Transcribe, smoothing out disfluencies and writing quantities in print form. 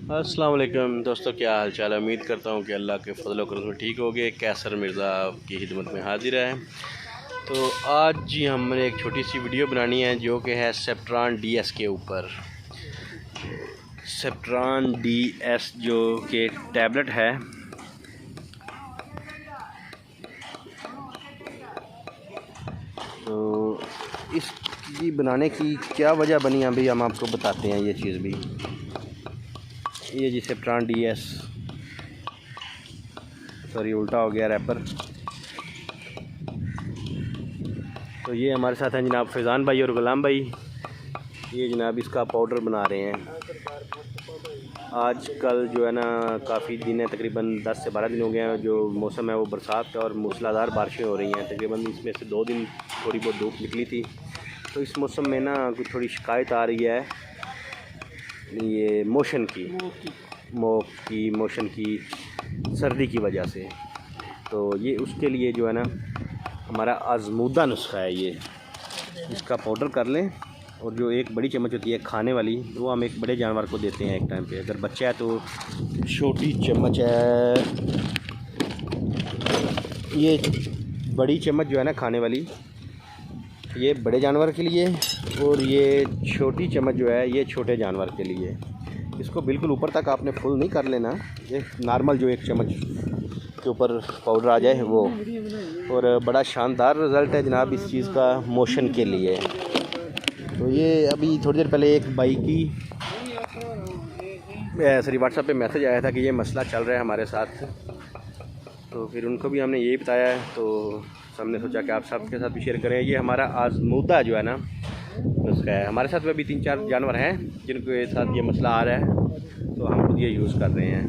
अस्सलाम वालेकुम दोस्तों, क्या हाल चाल है। उम्मीद करता हूँ कि अल्लाह के फजल व करम से ठीक हो गए। कैसर मिर्ज़ा की खिदमत में हाजिर है। तो आज जी हमने एक छोटी सी वीडियो बनानी है जो कि है सेप्ट्रान DS के ऊपर। सेप्ट्रान DS जो कि टैबलेट है, तो इसकी बनाने की क्या वजह बनी अभी हम आपको बताते हैं। ये चीज़ भी ये जी सेप्ट्रान DS, सॉरी उल्टा हो गया रैपर। तो ये हमारे साथ हैं जनाब फैज़ान भाई और गुलाम भाई। ये जनाब इसका पाउडर बना रहे हैं। आज कल जो है ना काफ़ी दिन है, तकरीबन 10 से 12 दिन हो गए हैं। जो मौसम है वो बरसात का और मूसलाधार बारिशें हो रही हैं। तकरीबन इसमें से 2 दिन थोड़ी बहुत धूप निकली थी। तो इस मौसम में ना कुछ थोड़ी शिकायत आ रही है ये मोशन की, मोशन की, सर्दी की वजह से। तो ये उसके लिए जो है ना हमारा आज़मूदा नुस्खा है। ये इसका पाउडर कर लें और जो एक बड़ी चम्मच होती है खाने वाली, वो हम एक बड़े जानवर को देते हैं एक टाइम पे। अगर बच्चा है तो छोटी चम्मच है, ये बड़ी चम्मच जो है ना खाने वाली, ये बड़े जानवर के लिए, और ये छोटी चम्मच जो है ये छोटे जानवर के लिए। इसको बिल्कुल ऊपर तक आपने फुल नहीं कर लेना, ये नॉर्मल जो एक चम्मच के ऊपर पाउडर आ जाए वो। और बड़ा शानदार रिज़ल्ट है जनाब इस चीज़ का मोशन के लिए। तो ये अभी थोड़ी देर पहले एक भाई की सॉरी व्हाट्सएप पे मैसेज आया था कि ये मसला चल रहा है हमारे साथ। तो फिर उनको भी हमने यही बताया है, तो हमने सोचा कि आप सबके साथ भी शेयर करें। ये हमारा आज़मूदा जो है ना नुस्खा है। हमारे साथ में भी 3-4 जानवर हैं जिनके साथ ये मसला आ रहा है, तो हम खुद ये यूज़ कर रहे हैं।